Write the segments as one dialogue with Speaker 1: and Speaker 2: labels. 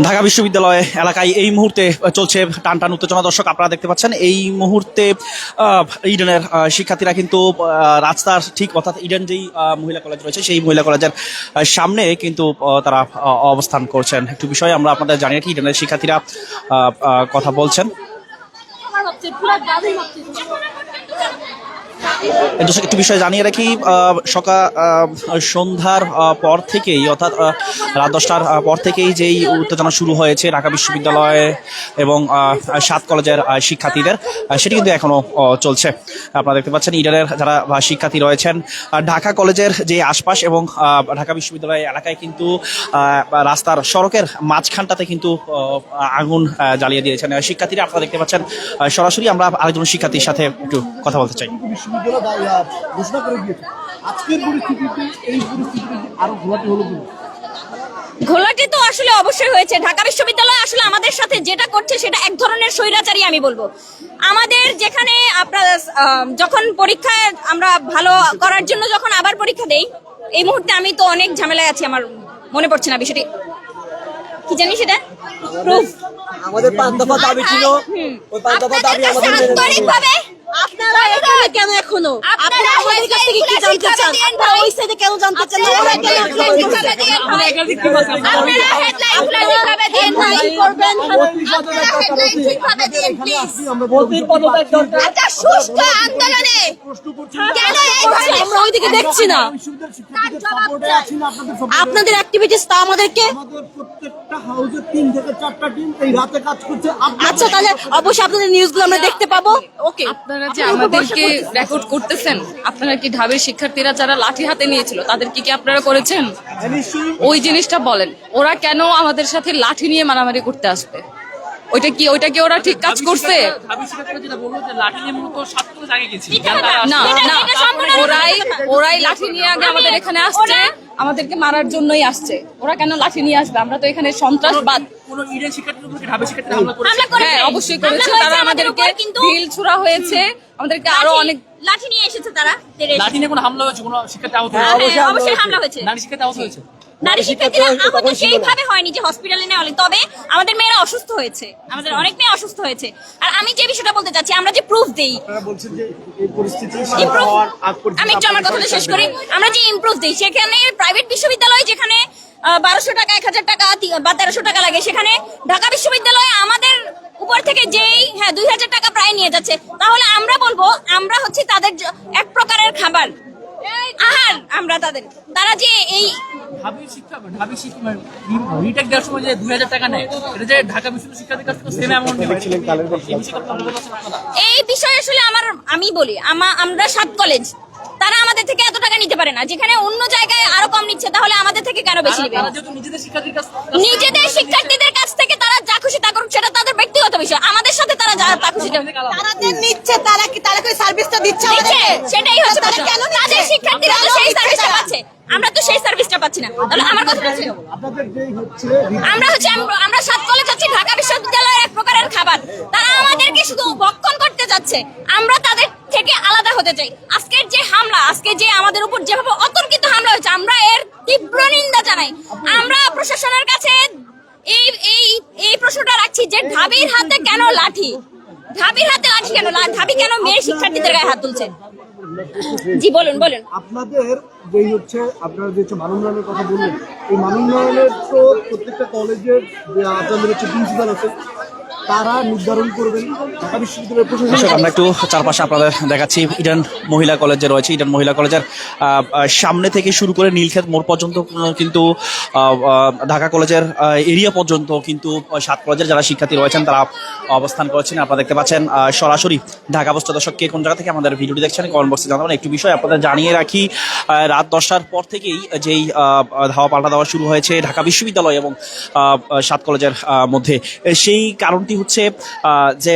Speaker 1: ঢাকা বিশ্ববিদ্যালয় এলাকায় এই মুহূর্তে চলছে টানটান উত্তেজনা। দর্শক, আপনারা দেখতে পাচ্ছেন এই মুহূর্তে ইডেনের শিক্ষার্থীরা কিন্তু রাস্তার ঠিক অর্থাৎ ইডেন যেই মহিলা কলেজ রয়েছে সেই মহিলা কলেজের সামনে কিন্তু তারা অবস্থান করছেন। একটু বিষয়ে আমরা আপনাদের জানি কি ইডেনের শিক্ষার্থীরা কথা বলছেন। একটু বিষয় জানিয়ে রাখি, সন্ধ্যার পর থেকেই অর্থাৎ রাত 10টার পর থেকেই যেই উত্তেজনা শুরু হয়েছে ঢাকা বিশ্ববিদ্যালয় এবং 7 কলেজের শিক্ষার্থীদের, সেটি কিন্তু এখনো চলছে। আপনারা দেখতে পাচ্ছেন ইডেনের যারা শিক্ষার্থী রয়েছেন ঢাকা কলেজের যে আশপাশ এবং ঢাকা বিশ্ববিদ্যালয় এলাকায় কিন্তু রাস্তার সড়কের মাঝখানটাতে কিন্তু আগুন জ্বালিয়ে দিয়েছেন শিক্ষার্থীরা। আপনারা দেখতে পাচ্ছেন সরাসরি আমরা আরেকজন শিক্ষার্থীর সাথে একটু কথা বলতে চাই।
Speaker 2: ঘোলাটে তো আসলে অবশ্যই হয়েছে। ঢাকা বিশ্ববিদ্যালয় আসলে আমাদের সাথে যেটা করছে সেটা এক ধরনের স্বৈরাচারী আমি বলবো। আমাদের যেখানে আপনার যখন পরীক্ষায় আমরা ভালো করার জন্য যখন আবার পরীক্ষা দেই, এই মুহূর্তে আমি তো অনেক ঝামেলায় আছি, আমার মনে পড়ছে না বিষয়টি কি জানি, সেটা প্রুফ
Speaker 3: আমাদের 5 দফা দাবি ছিল, ওই 5 দফা দাবি আমাদের
Speaker 2: আন্তরিকভাবে
Speaker 4: আপনারা এখানে কেন এখনো? আপনারা আমাদের কাছ থেকে কি জানতে চান? আপনারা ওই সাইডে কেন জানতে চান?
Speaker 2: আপনারা হেডলাইন ঠিকভাবে দেন, করবেন আপনারা হেডলাইন ঠিকভাবে দেন প্লিজ। একটা সুষ্ঠু আন্দোলনে কেন এই ধরনের
Speaker 4: আমরা ওইদিকে দেখছি না। আপনাদের অ্যাক্টিভিটিস তা আমাদেরকে
Speaker 3: প্রত্যেকটা হাউসে 3 থেকে 4টা টিম এই রাতে কাজ করছে।
Speaker 4: আচ্ছা, তাহলে অবশ্যই আপনাদের নিউজগুলো আমরা দেখতে পাবো। ওকে,
Speaker 5: আপনারা যে আমাদেরকে রেকর্ড করতেছেন, আপনারা কি ঢাবের শিক্ষার্থীরা যারা লাঠি হাতে নিয়েছিল তাদেরকে কি আপনারা করেছেন? ওই জিনিসটা বলেন, ওরা কেন আমাদের সাথে লাঠি নিয়ে মারামারি করতে আসবে? ওইটা কি ওরা ঠিক কাজ করছে? না না, ওরাই লাঠি নিয়ে আগে আমাদের এখানে আসছে, আমাদেরকে মারার জন্যই আসছে। ওরা কেন লাঠি নিয়ে আসবে? আমরা তো এখানে সন্ত্রাসবাদ। হ্যাঁ, অবশ্যই করেছে তারা। আমাদেরকে ঢিল ছোড়া হয়েছে, আমাদেরকে আরো অনেক
Speaker 2: লাঠি নিয়ে এসেছে তারা।
Speaker 6: লাঠি নিয়ে কোনো হামলা হয়েছে? কোনো শিক্ষার্থী আহত
Speaker 2: হয়েছে? অবশ্যই হামলা হয়েছে।
Speaker 6: নারী শিক্ষার্থী আহত হয়েছে?
Speaker 2: নারী শিক্ষার্থীরা আহত সেইভাবে হয়নি যে হসপিটালে নেওয়া হয়নি, তবে আমাদের মেয়েরা অসুস্থ হয়েছে, আমাদের অনেক মেয়ে অসুস্থ হয়েছে। আর আমি যে বিষয়টা বলতে চাচ্ছি, আমরা যে প্রুফ দেই, আমি একটু আমার কথাটা শেষ করি। আমরা যে ইমপ্রুভ দিই, সেখানে প্রাইভেট বিশ্ববিদ্যালয় যেখানে 1200 টাকা 1000 টাকা বা 1300 টাকা লাগে, সেখানে ঢাকা বিশ্ববিদ্যালয়ে আমাদের উপর থেকে যেই 2000 টাকা প্রায় নিয়ে যাচ্ছে। তাহলে আমরা বলবো আমরা হচ্ছে তাদের এক প্রকারের খাবার আহার। আমরা তারা যে এই
Speaker 6: রিটেক দেওয়ার সময় যে 2000 টাকা নেয়, এটা যে ঢাকা বিশ্ববিদ্যালয় শিক্ষার্থীর কাছ থেকে সেম অ্যামাউন্ট নেয়।
Speaker 2: এই বিষয়ে আসলে আমি বলি, আমরা 7 কলেজ, তারা আমাদের থেকে এত টাকা নিতে পারে না। যেখানে অন্য জায়গায় আরো কম নিচ্ছে, তাহলে আমাদের থেকে কেন বেশি নেবে? নিজেদের শিক্ষার্থীদের কাছ থেকে তারা যা খুশি তা করুক, সেটা তাদের ব্যক্তিগত বিষয়। আমাদের সাথে তারা যা তা খুশি
Speaker 4: তারা যে নিচ্ছে, তারা কি সার্ভিসটা দিচ্ছে?
Speaker 2: সেটাই হচ্ছে কেন তাদের শিক্ষার্থীরা তো সেই সার্ভিসটা পাচ্ছে, আমরা তো সেই সার্ভিসটা পাচ্ছি না। তাহলে আমার কথা হচ্ছে আমরা 7 কলেজ আছি, ঢাকা বিশ্ববিদ্যালয়ের এক প্রকারের খাবার। তারা আমাদেরকে শুধু ভক্ষণ করতে যাচ্ছে, আমরা তাদের থেকে আলাদা হতে চাই। আজকের যে হামলা, আজকে যে আমাদের উপর যেভাবে অতর্কিত হামলা হয়েছে, আমরা এর তীব্র নিন্দা জানাই। আমরা প্রশাসনের কাছে এই প্রশ্নটা রাখছি যে ঢাবির হাতে কেন লাঠি? ঢাবির হাতে লাঠি কেন? ঢাবি কেন মেয়ে শিক্ষার্থীদের গায়ে হাত তুলছে? জি বলুন।
Speaker 3: আপনাদের যেই হচ্ছে আপনারা যে মানোন্নয়নের কথা বললেন, এই মানোন্নয়নের তো প্রত্যেকটা কলেজের আপনাদের হচ্ছে প্রিন্সিপাল আছে, তারা নির্ধারণ করবেন। ঢাকা বিশ্ববিদ্যালয়ের প্রশাসন।
Speaker 1: আমরা একটু চারপাশে আপনাদের দেখাচ্ছি। ইডেন মহিলা কলেজে রয়েছে, ইডেন মহিলা কলেজের সামনে থেকে শুরু করে নীলক্ষেত মোড় পর্যন্ত কিন্তু ঢাকা কলেজের এরিয়া পর্যন্ত কিন্তু 7 কলেজের যারা শিক্ষার্থী রয়েছেন তারা অবস্থান করেছেন। আপনারা দেখতে পাচ্ছেন সরাসরি ঢাকা পোস্ট। দর্শক, কে কোন জায়গা থেকে আমাদের ভিডিওটি দেখছেন কমেন্ট বক্সে জানাবেন। একটু বিষয় আপনাদের জানিয়ে রাখি, রাত 10টার পর থেকেই যেই ধাওয়া পাল্টা দেওয়া শুরু হয়েছে ঢাকা বিশ্ববিদ্যালয় এবং 7 কলেজের মধ্যে, সেই কারণটি হচ্ছে যে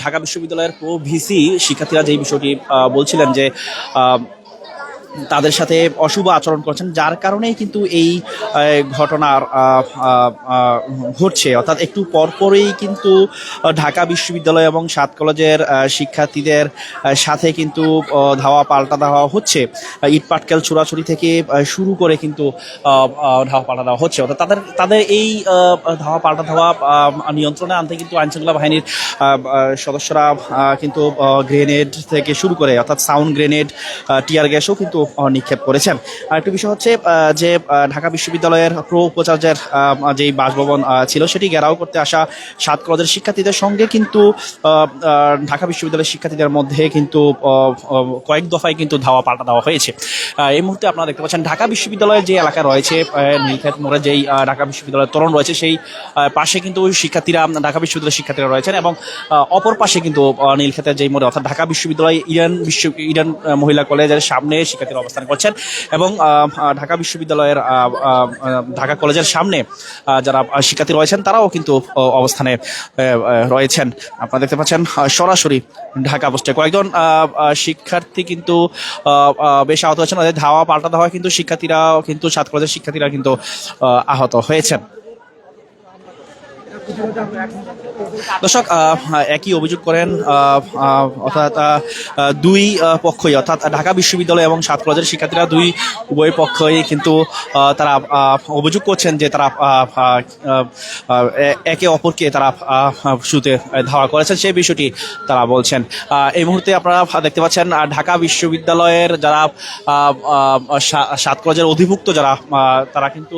Speaker 1: ঢাকা বিশ্ববিদ্যালয়ের প্রো ভিসি শিক্ষার্থীরা যেই বিষয়টি বলছিলেন যে তাদের সাথে অশুভ আচরণ করছেন, যার কারণেই কিন্তু এই ঘটনার ঘটছে। অর্থাৎ একটু পরপরই কিন্তু ঢাকা বিশ্ববিদ্যালয় এবং 7 কলেজের শিক্ষার্থীদের সাথে কিন্তু ধাওয়া পাল্টা দেওয়া হচ্ছে। ইট পাটকেল ছোড়াছুড়ি থেকে শুরু করে কিন্তু ধাওয়া পাল্টা দেওয়া হচ্ছে। অর্থাৎ তাদের এই ধাওয়া পাল্টা ধাওয়া নিয়ন্ত্রণে আনতে কিন্তু আইনশৃঙ্খলা বাহিনীর সদস্যরা কিন্তু গ্রেনেড থেকে শুরু করে অর্থাৎ সাউন্ড গ্রেনেড, টিয়ার গ্যাসও কিন্তু নিক্ষেপ করেছেন। আরেকটি বিষয় হচ্ছে যে ঢাকা বিশ্ববিদ্যালয়ের প্রো উপাচার্যের যেই বাসভবন ছিল সেটি ঘেরাও করতে আসা 7 কলেজের শিক্ষার্থীদের সঙ্গে কিন্তু ঢাকা বিশ্ববিদ্যালয়ের শিক্ষার্থীদের মধ্যে কিন্তু কয়েক দফায় কিন্তু ধাওয়া পাল্টা দেওয়া হয়েছে। এই মুহূর্তে আপনারা দেখতে পাচ্ছেন ঢাকা বিশ্ববিদ্যালয়ের যে এলাকা রয়েছে, নীলক্ষেত মোড়ে যেই ঢাকা বিশ্ববিদ্যালয়ের তোরণ রয়েছে সেই পাশে কিন্তু শিক্ষার্থীরা, ঢাকা বিশ্ববিদ্যালয়ের শিক্ষার্থীরা রয়েছেন এবং অপর পাশে কিন্তু নীলক্ষেতের যেই মোড়ে অর্থাৎ ঢাকা বিশ্ববিদ্যালয় ইডেন মহিলা কলেজের সামনে শিক্ষার্থীরা অবস্থান করছেন এবং ঢাকা বিশ্ববিদ্যালয়ের ঢাকা কলেজের সামনে যারা শিক্ষার্থী রয়েছেন তারাও কিন্তু অবস্থানে রয়েছেন। আপনারা দেখতে পাচ্ছেন সরাসরি ঢাকা পোস্টে কয়েকজন শিক্ষার্থী কিন্তু বেশ আহত হয়েছেন। ধাওয়া পাল্টা দেওয়া কিন্তু শিক্ষার্থীরা কিন্তু 7 কলেজের শিক্ষার্থীরা কিন্তু আহত হয়েছেন। দর্শক, একই অভিযোগ করেন অর্থাৎ দুই পক্ষই অর্থাৎ ঢাকা বিশ্ববিদ্যালয় এবং 7 কলেজের শিক্ষার্থীরা উভয় পক্ষই কিন্তু তারা অভিযোগ করছেন যে তারা একে অপরকে তারা শুরুতে ধাওয়া করেছেন, সেই বিষয়টি তারা বলছেন। এই মুহূর্তে আপনারা দেখতে পাচ্ছেন ঢাকা বিশ্ববিদ্যালয়ের যারা 7 কলেজের অধিভুক্ত যারা তারা কিন্তু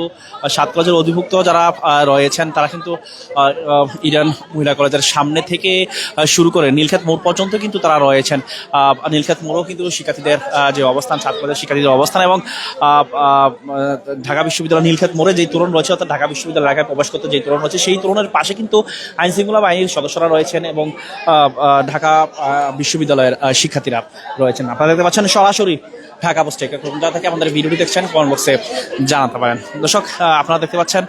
Speaker 1: 7 কলেজের অধিভুক্ত যারা রয়েছেন তারা কিন্তু ইডেন মহিলা কলেজের সামনে থেকে শুরু করে নীলক্ষেত মোড় পর্যন্ত কিন্তু তারা রয়েছেন। নীলক্ষেত মোড়ও কিন্তু শিক্ষার্থীদের যে অবস্থান, 7 কলেজের শিক্ষার্থীদের অবস্থান এবং ঢাকা বিশ্ববিদ্যালয় নীলক্ষেত মোড়ে যেই তোরণ রয়েছে অর্থাৎ ঢাকা বিশ্ববিদ্যালয় এলাকায় প্রবেশ করতে যেই তোরণ রয়েছে সেই তোরণের পাশে কিন্তু আইনশৃঙ্খলা বাহিনীর সদস্যরা রয়েছেন এবং ঢাকা বিশ্ববিদ্যালয়ের শিক্ষার্থীরা রয়েছেন। আপনারা দেখতে পাচ্ছেন সরাসরি ঢাকা পোস্টে কোথা থেকে আমাদের ভিডিওটি দেখছেন কমেন্ট বক্সে জানাতে পারেন। দর্শক, আপনারা দেখতে পাচ্ছেন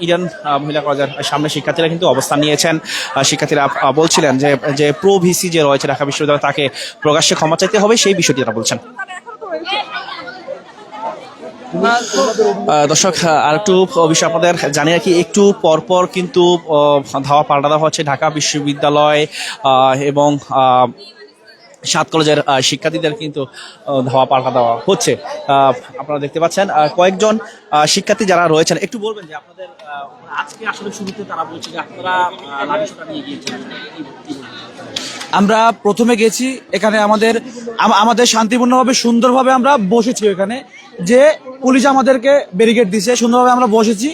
Speaker 1: ইডেন মহিলা কলেজের সামনে শিক্ষার্থীরা কিন্তু অবস্থান নিয়েছেন। শিক্ষার্থীরা বলছিলেন যে প্রো ভিসি যে রয়েছে ঢাকা বিশ্ববিদ্যালয় তাকে প্রকাশ্যে ক্ষমা চাইতে হবে, সেই বিষয়টি তারা বলছেন। দর্শক, আর একটু বিষয় আপনাদের জানিয়ে রাখি, একটু পরপর কিন্তু ধাওয়া পাল্টা দেওয়া হচ্ছে ঢাকা বিশ্ববিদ্যালয় এবং 7 কলেজের শিক্ষার্থীদের কিন্তু ধাওয়া পাল্টা দেওয়া হচ্ছে। আপনারা দেখতে পাচ্ছেন কয়েকজন শিক্ষার্থী যারা রয়েছেন, একটু বলবেন যে আপনাদের আজকে আসলে শুরুতে তারা বলছে যে আপনারা লাঠিসোঁটা নিয়ে গিয়েছেন।
Speaker 7: আমরা প্রথমে গেছি এখানে আমাদের শান্তিপূর্ণভাবে সুন্দরভাবে আমরা বসেছি এখানে, যে পুলিশ আমাদেরকে ব্যারিকেড দিছে, সুন্দরভাবে আমরা বসেছি।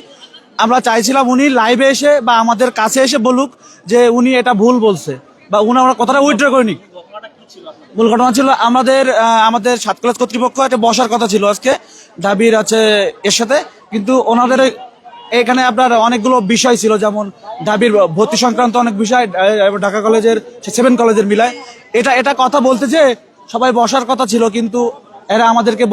Speaker 7: আমরা চাইছিলাম উনি লাইভে এসে বা আমাদের কাছে এসে বলুক যে উনি এটা ভুল বলছে বা আমরা কথাটা উইথড্র করিনি। মূল ঘটনা ছিল আমাদের 7 কলেজ কর্তৃপক্ষ একটা বসার কথা ছিল আজকে দাবির আছে এর সাথে, কিন্তু ওনাদের এখানে আপনার অনেকগুলো বিষয় ছিল, যেমন দাবির ভর্তি সংক্রান্ত অনেক বিষয় ঢাকা কলেজের 7 কলেজের মিলায় এটা কথা বলতে যে সবাই বসার কথা ছিল, কিন্তু এরা আমাদেরকে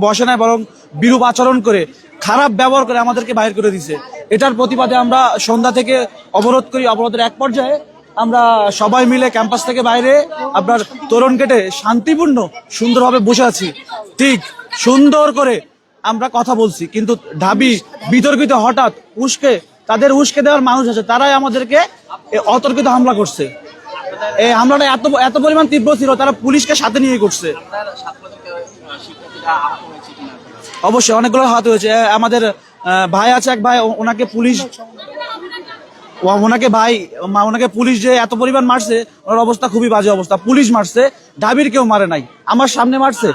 Speaker 7: বসে নাই, বরং বিরূপ আচরণ করে খারাপ ব্যবহার করে আমাদেরকে বাইর করে দিছে। এটার প্রতিবাদে আমরা সন্ধ্যা থেকে অবরোধ করি। অবরোধের এক পর্যায়ে আমরা সবাই মিলে ক্যাম্পাস থেকে বাইরে আপনার তোরণ কেটে শান্তিপূর্ণ সুন্দরভাবে বসে আছি। ঠিক সুন্দর করে আমরা কথা বলছি, কিন্তু ঢাবি বিতর্কিত হঠাৎ তাদের উস্কে দেওয়ার মানুষ আছে, তারাই আমাদেরকে অতর্কিত হামলা করছে। এই হামলাটা এত পরিমাণ তীব্র ছিল, তারা পুলিশকে সাথে নিয়ে করছে। অবশ্যই অনেকগুলো হাত হয়েছে। আমাদের ভাই আছে, এক ভাই, ওনাকে পুলিশ যে এত পরিমাণ মারছে, ওনার অবস্থা খুবই বাজে অবস্থা। পুলিশ মারছে, ঢাবির কেউ মারে নাই, আমার সামনে মারছে।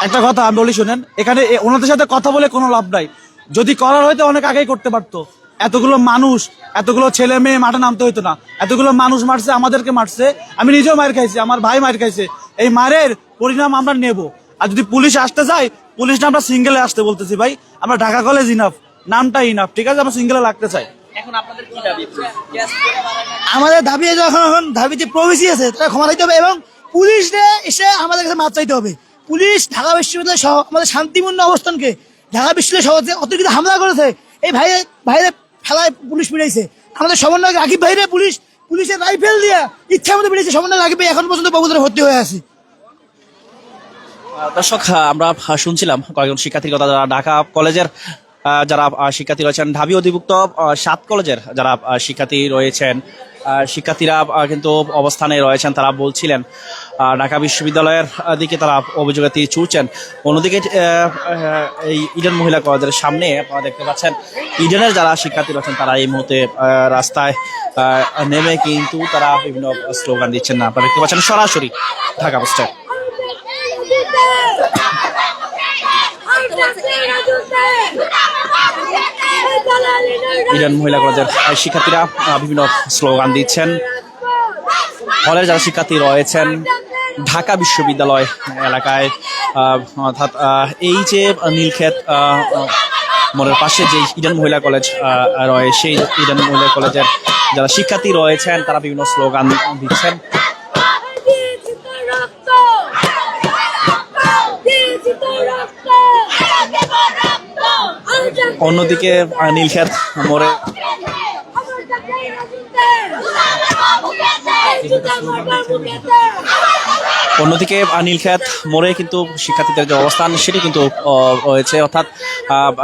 Speaker 7: একটা কথা আমি বলি, শোনেন, এখানে ওনাদের সাথে কথা বলে কোনো লাভ নাই। যদি করার হয়তো অনেক আগেই করতে পারতো। এতগুলো মানুষ, এতগুলো ছেলে মেয়ে মাঠে নামতে হইতো না। এতগুলো মানুষ মারছে, আমাদেরকে মারছে, আমি নিজেও মার খাইছি, আমার ভাই মার খাইছে। এই মারের পরিণাম আমরা নেব। আর যদি পুলিশ আসতে যায়, পুলিশ না আমরা সিঙ্গেলে আসতে বলতেছি ভাই। আমরা ঢাকা কলেজ ইনাফ, নামটা ইনাফ, ঠিক আছে? আমরা সিঙ্গেলে লাগতে চাই।
Speaker 8: আমাদের দাবি এখন দাবিতে প্রবেশী আছে, তারা ক্ষমা চাইতে হবে এবং পুলিশে এসে আমাদের কাছে মাপ চাইতে হবে। পুলিশ ঢাকা বিশ্ববিদ্যালয় সহ আমাদের শান্তিপূর্ণ অবস্থানকে ঢাকা বিশ্ববিদ্যালয় সহ অতিরিক্ত হামলা করেছে। এই ভাইরে ফেলায় পুলিশ পিড়াইছে। আমাদের সমন্বয়ক আকিব ভাইরে পুলিশ পুলিশের রাইফেল দিয়ে ইচ্ছা মতো বেরিয়েছে, সামনে লাগবে, এখন পর্যন্ত বাবুদের ভর্তি হয়ে আছে।
Speaker 1: দর্শক, আমরা শুনছিলাম কয়েকজন শিক্ষার্থীর কথা, যারা ঢাকা কলেজের যারা শিক্ষার্থী রয়েছেন, ঢাবি অধিভুক্ত 7 কলেজের যারা শিক্ষার্থী রয়েছেন, শিক্ষার্থীরা কিন্তু অবস্থানে রয়েছেন। তারা বলছিলেন ঢাকা বিশ্ববিদ্যালয়ের দিকে তারা অভিযোগের তীর ছুঁড়ছেন। অন্যদিকে এই ইডেন মহিলা কলেজের সামনে আপনারা দেখতে পাচ্ছেন ইডেনের যারা শিক্ষার্থী রয়েছেন তারা এই মুহূর্তে রাস্তায় নেমে কিন্তু তারা বিভিন্ন স্লোগান দিচ্ছেন। না, আপনারা দেখতে পাচ্ছেন সরাসরি ঢাকা পোস্টে। ইডেন মহিলা কলেজের শিক্ষার্থীরা বিভিন্ন স্লোগান দিচ্ছেন। হলের যারা শিক্ষার্থী রয়েছেন ঢাকা বিশ্ববিদ্যালয় এলাকায়, অর্থাৎ এই যে নীলক্ষেত মোড়ের পাশে যে ইডেন মহিলা কলেজ রয়েছে, সেই ইডেন মহিলা কলেজের যারা শিক্ষার্থী রয়েছেন তারা বিভিন্ন স্লোগান দিচ্ছেন। অন্যদিকে নীলক্ষেত মোড়ে নীলক্ষেত মোড়ে কিন্তু শিক্ষার্থীদের যে অবস্থান সেটি কিন্তু রয়েছে, অর্থাৎ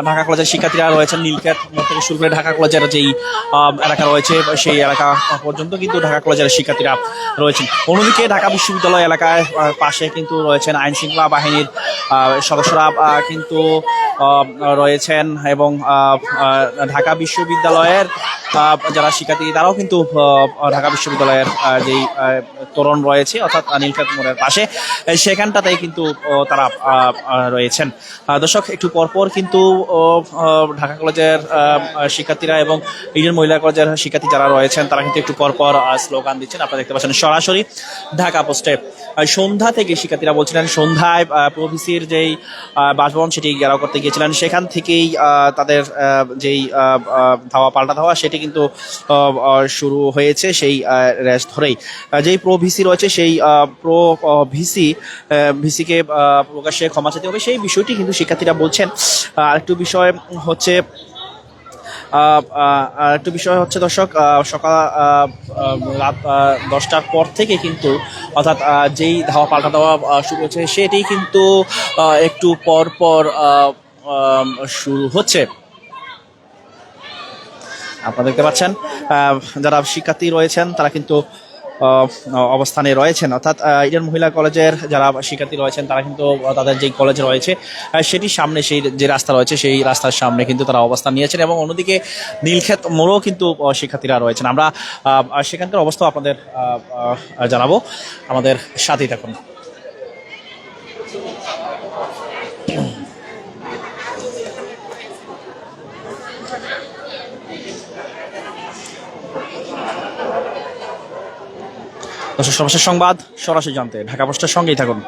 Speaker 1: ঢাকা কলেজের শিক্ষার্থীরা রয়েছেন নীলক্ষেত মোড় থেকে শুরু করে ঢাকা কলেজের যেই এলাকা রয়েছে সেই এলাকা পর্যন্ত কিন্তু ঢাকা কলেজের শিক্ষার্থীরা রয়েছেন। অন্যদিকে ঢাকা বিশ্ববিদ্যালয় এলাকায় পাশে কিন্তু রয়েছেন আইন শৃঙ্খলা বাহিনীর সদস্যরা কিন্তু রয়েছেন, এবং ঢাকা বিশ্ববিদ্যালয়ের যারা শিক্ষার্থী তারাও কিন্তু ঢাকা বিশ্ববিদ্যালয়ের যেই তোরণ রয়েছে অর্থাৎ নীলক্ষেত মোড়ের পাশে সেখানটাতেই কিন্তু তারা রয়েছেন। দর্শক, একটু পরপর কিন্তু ঢাকা কলেজের শিক্ষার্থীরা এবং ইডেন মহিলা কলেজের শিক্ষার্থী যারা রয়েছেন তারা কিন্তু একটু পরপর স্লোগান দিচ্ছেন। আপনারা দেখতে পাচ্ছেন সরাসরি ঢাকা পোস্টে। সন্ধ্যা থেকে শিক্ষার্থীরা বলছিলেন সন্ধ্যায় প্রভিসির যেই বাসভবন সেটি ঘেরাও করতে গিয়েছিলেন, সেখান থেকেই তাদের যেই ধাওয়া পাল্টা ধাওয়া সেটি কিন্তু শুরু হয়েছে সেই রেস ধরেই। যেই প্রো ভিসি রয়েছে সেই প্রো ভিসিকে প্রকাশ্যে ক্ষমা চাইতে হবে সেই বিষয়টি কিন্তু শিক্ষার্থীরা বলছেন। আরেকটু বিষয় হচ্ছে দর্শক, সকাল রাত 10টার পর থেকে কিন্তু অর্থাৎ যেই ধাওয়া পাল্টা দেওয়া শুরু হচ্ছে সেটি কিন্তু একটু পর পর শুরু হচ্ছে। আপনারা দেখতে পাচ্ছেন যারা শিক্ষার্থী রয়েছেন তারা কিন্তু অবস্থানে রয়েছেন, অর্থাৎ ইডেন মহিলা কলেজের যারা শিক্ষার্থী রয়েছেন তারা কিন্তু তাদের যেই কলেজ রয়েছে সেটির সামনে সেই যে রাস্তা রয়েছে সেই রাস্তার সামনে কিন্তু তারা অবস্থান নিয়েছেন, এবং অন্যদিকে নীলক্ষেত মোড়েও কিন্তু শিক্ষার্থীরা রয়েছেন। আমরা সেখানকার অবস্থা আপনাদের জানাবো, আমাদের সাথেই থাকুন। সর্বশেষ সংবাদ সরাসরি জানতে ঢাকা পোস্টের সঙ্গেই থাকুন।